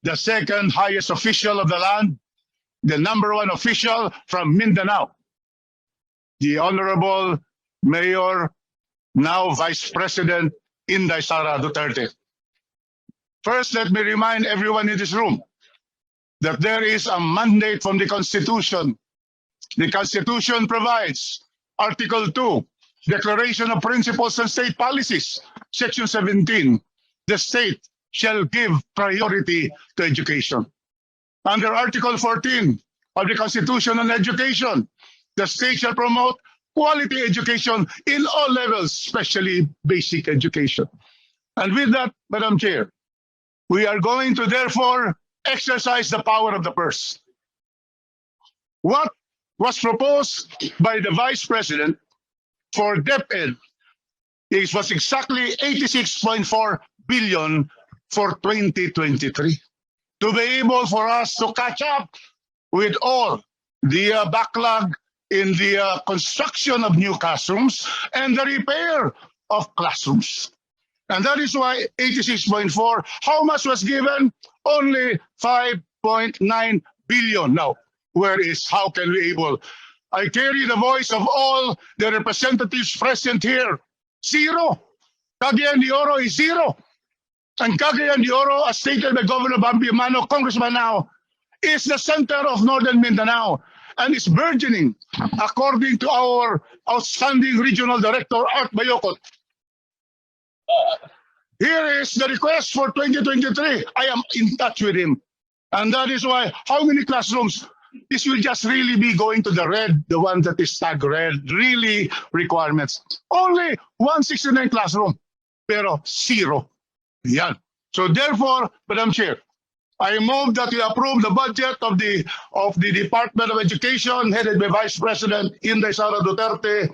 the second highest official of the land, the number one official from Mindanao, the Honorable Mayor, now Vice President Inday Sara Duterte. First, let me remind everyone in this room that there is a mandate from the Constitution. The Constitution provides, Article 2, Declaration of Principles and State Policies, Section 17, the state shall give priority to education. Under Article 14 of the Constitution on Education, the state shall promote quality education in all levels, especially basic education. And with that, Madam Chair, we are going to therefore exercise the power of the purse. What was proposed by the Vice President for DepEd was exactly 86.4 billion for 2023. To be able for us to catch up with all the backlog in the construction of new classrooms and the repair of classrooms. And that is why 86.4, how much was given? Only 5.9 billion. Now, how can we able? I carry the voice of all the representatives present here. Zero. Cagayan de Oro is zero. And Cagayan de Oro, as stated by Governor Bambi Mano, Congressman now, is the center of Northern Mindanao and is burgeoning, according to our outstanding regional director, Art Bayokot. Here is the request for 2023. I am in touch with him. And that is why, how many classrooms? This will just really be going to the red, the one that is tag red, really requirements. Only 169 classroom, pero zero. Yan. So therefore, Madam Chair, I move that we approve the budget of the Department of Education headed by Vice President Inday Sara Duterte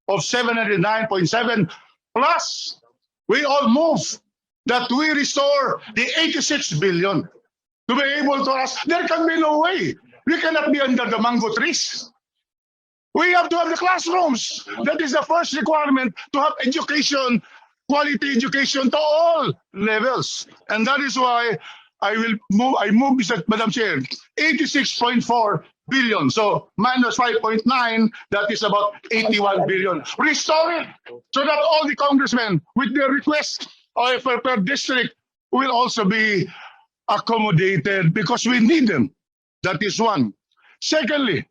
of 709.7 plus we all move that we restore the 86 billion to be able to ask. There can be no way. We cannot be under the mango trees. We have to have the classrooms. That is the first requirement, to have education, quality education to all levels. And that is why I move, Madam Chair, 86.4 billion. So minus 5.9, that is about 81 billion. Restore it so that all the congressmen with their request per district will also be accommodated because we need them. That is one. Secondly,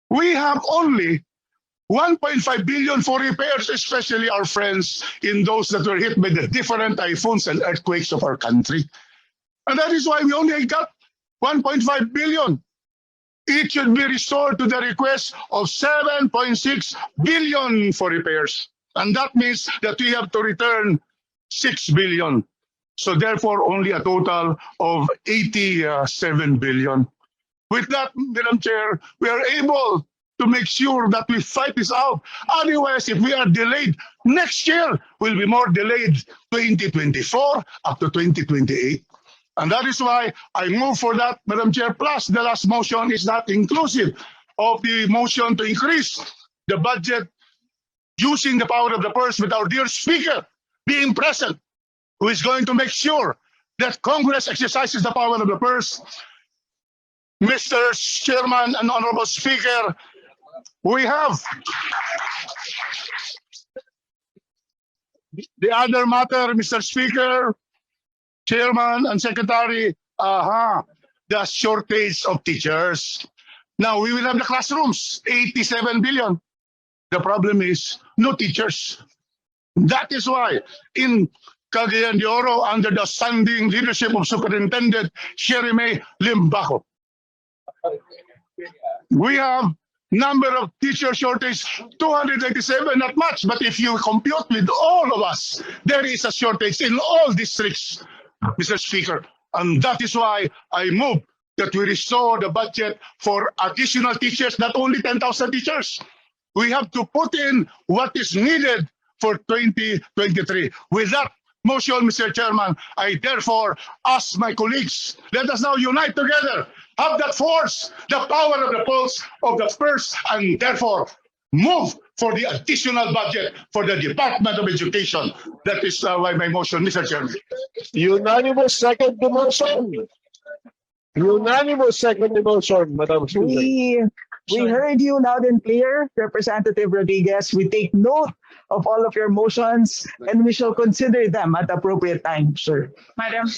we have only 1.5 billion for repairs, especially our friends in those that were hit by the different typhoons and earthquakes of our country. And that is why we only got 1.5 billion. It should be restored to the request of 7.6 billion for repairs. And that means that we have to return 6 billion. So therefore, only a total of 87 billion. With that, Madam Chair, we are able to make sure that we fight this out. Otherwise, if we are delayed, next year will be more delayed, 2024 up to 2028. And that is why I move for that, Madam Chair. Plus, the last motion is not inclusive of the motion to increase the budget using the power of the purse with our dear Speaker being present, who is going to make sure that Congress exercises the power of the purse. Mr. Chairman and Honorable Speaker, we have the other matter, Mr. Speaker, Chairman and Secretary, the shortage of teachers. Now we will have the classrooms, 87 billion. The problem is no teachers. That is why in Cagayan de Oro, under the standing leadership of Superintendent Sherime Limbaco, we have number of teacher shortage, 287, not much, but if you compute with all of us, there is a shortage in all districts, Mr. Speaker. And that is why I move that we restore the budget for additional teachers, not only 10,000 teachers. We have to put in what is needed for 2023. With that motion, Mr. Chairman, I therefore ask my colleagues, let us now unite together, have that force, the power of the pulse of the purse, and therefore move for the additional budget for the Department of Education. That is why my motion, Mr. Chairman. Unanimous second to motion. Unanimous second motion, Madam Speaker. We heard you loud and clear, Representative Rodriguez. We take note of all of your motions and we shall consider them at appropriate time, sir. Madam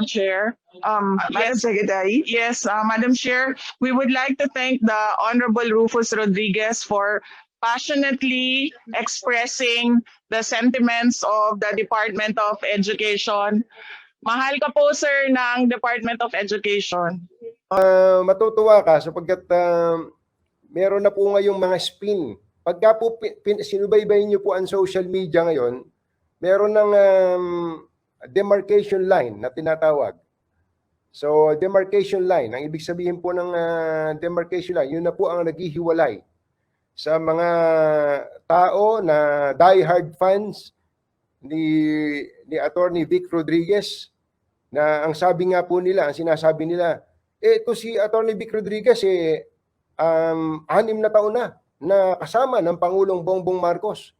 Chair. Madam Secretary. Yes, Madam Chair, we would like to thank the Honorable Rufus Rodriguez for passionately expressing the sentiments of the Department of Education. Mahal ka po, sir, ng Department of Education. Matutuwa ka sapagkat meron na po ngayong mga spin. Pagka po sinubaybayin niyo po ang social media ngayon, meron ng demarcation line na tinatawag. So, demarcation line, ang ibig sabihin po ng demarcation line, yun na po ang naghihiwalay sa mga tao na die-hard fans ni Attorney Vic Rodriguez, na ang sabi nga po nila, ang sinasabi nila, ito si Attorney Vic Rodriguez, 6 na taon na kasama ng Pangulong Bongbong Marcos.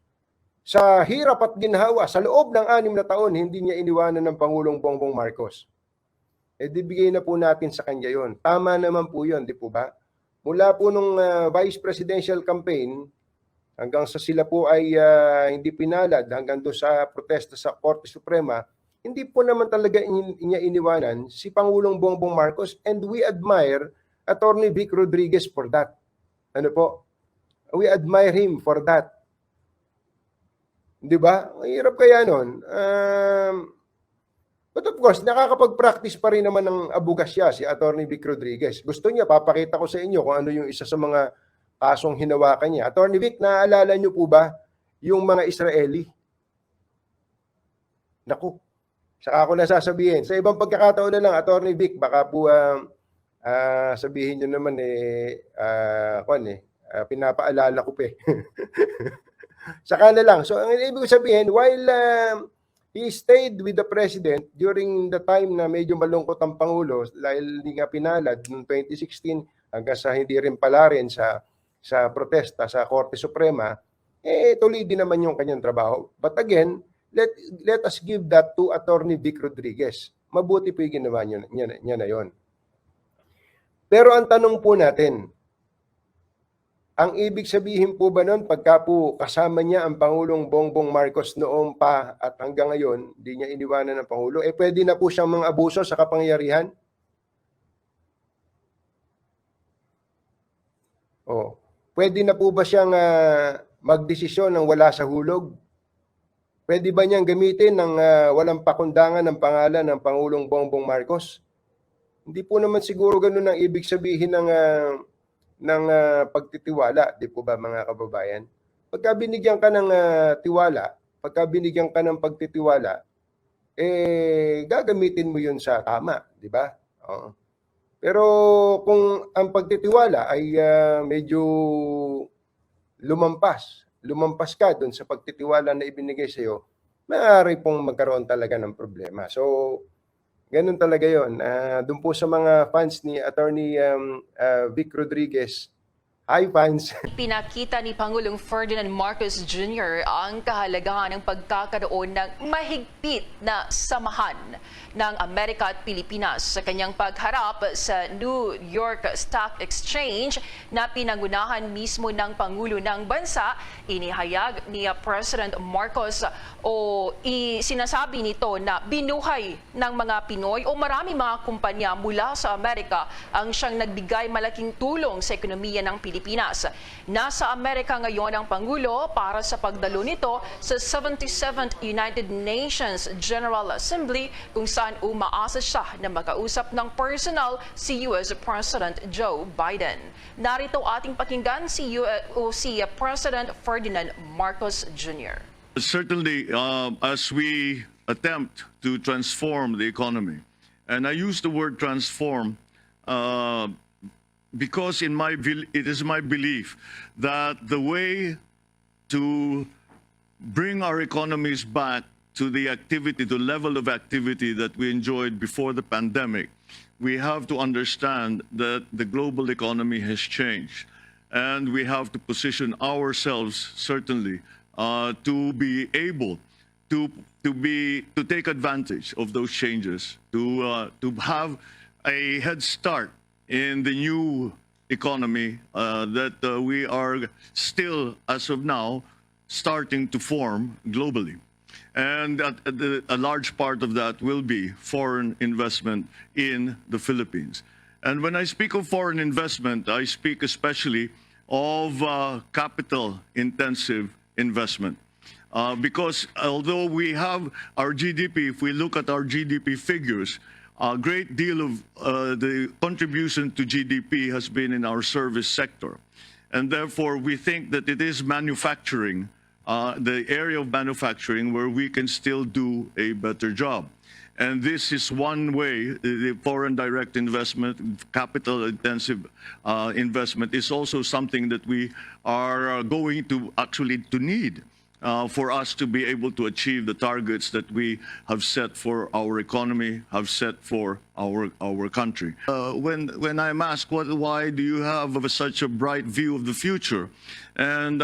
Sa hirap at ginhawa, sa loob ng 6 na taon, hindi niya iniwanan ng Pangulong Bongbong Marcos. Dibigay na po natin sa kanya yon. Tama naman po yon, di po ba? Mula po nung Vice Presidential Campaign, hanggang sa sila po ay hindi pinalad, hanggang doon sa protesta sa Korte Suprema, hindi po naman talaga niya iniwanan si Pangulong Bongbong Marcos, and we admire Attorney Vic Rodriguez for that. Ano po? We admire him for that. Di ba? Mahirap kaya nun. But of course, nakakapag-practice pa rin naman ng abogasya si Attorney Vic Rodriguez. Gusto niya, papakita ko sa inyo kung ano yung isa sa mga kasong hinawakan niya. Attorney Vic, naaalala niyo po ba yung mga Israeli? Naku, saka ako na sasabihin. Sa ibang pagkakataon na lang, Attorney Vic, baka po sabihin niyo naman pinapaalala ko pa eh. Saka na lang. So, ang ibig sabihin, while he stayed with the President during the time na medyo malungkot ang Pangulo dahil hindi nga pinalad noong 2016 hanggang sa hindi rin pala rin sa protesta sa Korte Suprema, tuloy din naman yung kanyang trabaho. But again, let us give that to Attorney Vic Rodriguez. Mabuti po yung ginawa niya na yon. Pero ang tanong po natin, ang ibig sabihin po ba nun, pagka po kasama niya ang Pangulong Bongbong Marcos noong pa at hanggang ngayon, hindi niya iniwanan ng Pangulo, pwede na po siyang mga abuso sa kapangyarihan? Pwede na po ba siyang magdesisyon ng wala sa hulog? Pwede ba niyang gamitin ng walang pakundangan ng pangalan ng Pangulong Bongbong Marcos? Hindi po naman siguro ganun ang ibig sabihin ng pagtitiwala, di po ba mga kababayan? Pagka binigyan ka ng tiwala, pagka binigyan ka ng pagtitiwala, gagamitin mo yun sa tama, di ba? Pero kung ang pagtitiwala ay medyo lumampas ka dun sa pagtitiwala na ibinigay sa iyo, maaari pong magkaroon talaga ng problema. So, ganun talaga yon. Doon po sa mga fans ni Attorney Vic Rodriguez, hi fans. Pinakita ni Pangulong Ferdinand Marcos Jr. ang kahalagahan ng pagkakaroon ng mahigpit na samahan ng Amerika at Pilipinas sa kanyang pagharap sa New York Stock Exchange na pinangunahan mismo ng Pangulo ng bansa. Inihayag ni President Marcos sinasabi nito na binuhay ng mga Pinoy o marami mga kumpanya mula sa Amerika ang siyang nagbigay malaking tulong sa ekonomiya ng Pilipinas. Nasa Amerika ngayon ang Pangulo para sa pagdalo nito sa 77th United Nations General Assembly kung saan umaasa siya na makausap ng personal si US President Joe Biden. Narito ating pakinggan si President Ferdinand Marcos Jr. Certainly, as we attempt to transform the economy, and I use the word transform because it is my belief that the way to bring our economies back to the level of activity that we enjoyed before the pandemic, we have to understand that the global economy has changed. And we have to position ourselves, certainly, to be able to take advantage of those changes, to have a head start in the new economy that we are still, as of now, starting to form globally. And a large part of that will be foreign investment in the Philippines. And when I speak of foreign investment, I speak especially of capital-intensive investment. Because although we have our GDP, if we look at our GDP figures, a great deal of the contribution to GDP has been in our service sector. And therefore, we think that it is manufacturing, the area of manufacturing where we can still do a better job. And this is one way, the foreign direct investment, capital-intensive investment is also something that we are going to actually need for us to be able to achieve the targets that we have set for our economy, have set for our country. When I'm asked, why do you have such a bright view of the future? And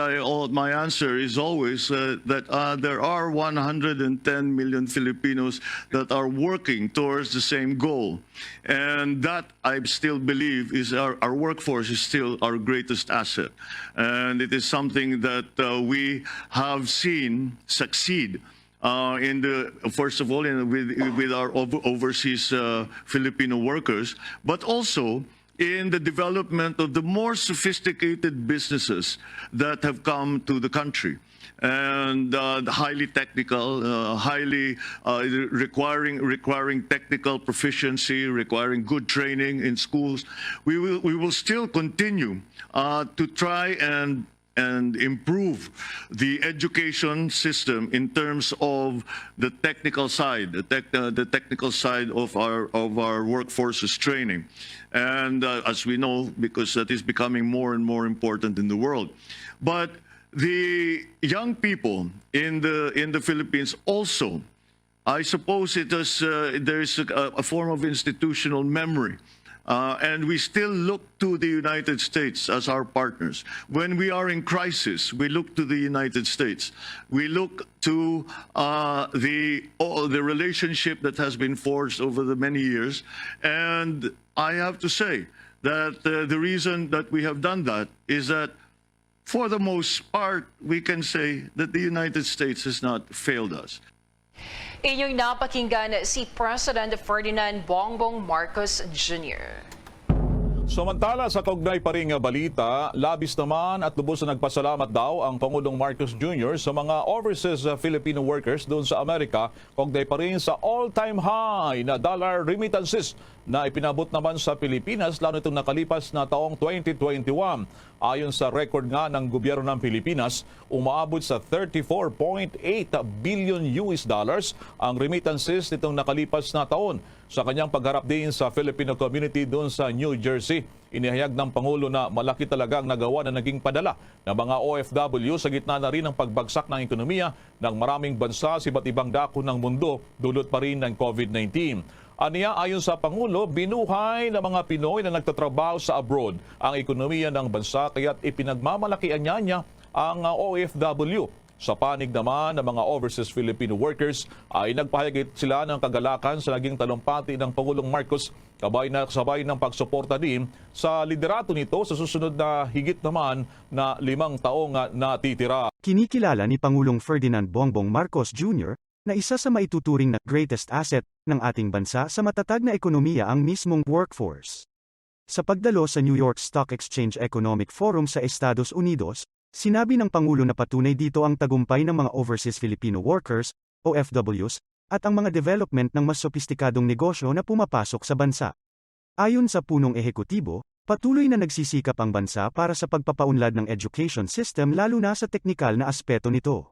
my answer is always that there are 110 million Filipinos that are working towards the same goal. And that, I still believe, is our workforce is still our greatest asset. And it is something that we have seen succeed first of all, with our overseas Filipino workers, but also in the development of the more sophisticated businesses that have come to the country. And highly technical, highly requiring technical proficiency, requiring good training in schools. We will still continue to try and improve the education system in terms of the technical side, the technical side of our workforce's training, and as we know, because that is becoming more and more important in the world. But the young people in the Philippines also, I suppose there is a form of institutional memory. And we still look to the United States as our partners. When we are in crisis, we look to the United States. We look to the relationship that has been forged over the many years. And I have to say that the reason that we have done that is that, for the most part, we can say that the United States has not failed us. Inyong napakinggan si President Ferdinand Bongbong Marcos Jr. Samantala sa kaugnay pa ring balita, labis naman at lubos na nagpasalamat daw ang Pangulong Marcos Jr. sa mga overseas Filipino workers doon sa Amerika, kaugnay pa rin sa all-time high na dollar remittances na ipinabot naman sa Pilipinas lalo itong nakalipas na taong 2021. Ayon sa record nga ng gobyerno ng Pilipinas, umaabot sa 34.8 billion US dollars ang remittances nitong nakalipas na taon. Sa kanyang pagharap din sa Filipino community doon sa New Jersey, inihayag ng Pangulo na malaki talagang nagawa na naging padala ng mga OFW sa gitna na rin ng pagbagsak ng ekonomiya ng maraming bansa sa iba't ibang dako ng mundo dulot pa rin ng COVID-19. Aniya, ayon sa Pangulo, binuhay ng mga Pinoy na nagtatrabaho sa abroad ang ekonomiya ng bansa kaya't ipinagmamalakian niya ang OFW. Sa panig naman ng mga overseas Filipino workers ay nagpahayag sila ng kagalakan sa naging talumpati ng Pangulong Marcos sabay ng pagsuporta din sa liderato nito sa susunod na higit naman na 5 taong natitira. Kinikilala ni Pangulong Ferdinand Bongbong Marcos Jr. na isa sa maituturing na greatest asset ng ating bansa sa matatag na ekonomiya ang mismong workforce. Sa pagdalo sa New York Stock Exchange Economic Forum sa Estados Unidos, sinabi ng Pangulo na patunay dito ang tagumpay ng mga overseas Filipino workers, OFWs, at ang mga development ng mas sopistikadong negosyo na pumapasok sa bansa. Ayon sa punong ehekutibo, patuloy na nagsisikap ang bansa para sa pagpapaunlad ng education system lalo na sa teknikal na aspeto nito.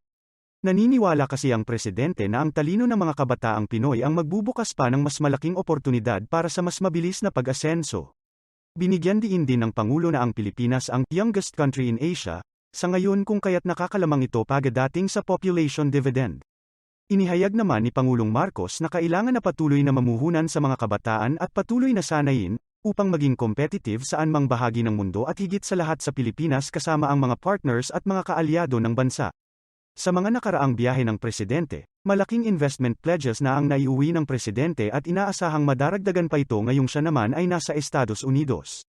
Naniniwala kasi ang presidente na ang talino ng mga kabataang Pinoy ang magbubukas pa ng mas malaking oportunidad para sa mas mabilis na pag-asenso. Binigyan din ng Pangulo na ang Pilipinas ang youngest country in Asia, sa ngayon kung kaya't nakakalamang ito pagdating sa population dividend. Inihayag naman ni Pangulong Marcos na kailangan na patuloy na mamuhunan sa mga kabataan at patuloy na sanayin, upang maging competitive sa anumang bahagi ng mundo at higit sa lahat sa Pilipinas kasama ang mga partners at mga kaalyado ng bansa. Sa mga nakaraang biyahe ng presidente, malaking investment pledges na ang naiuwi ng presidente at inaasahang madaragdagan pa ito ngayong siya naman ay nasa Estados Unidos.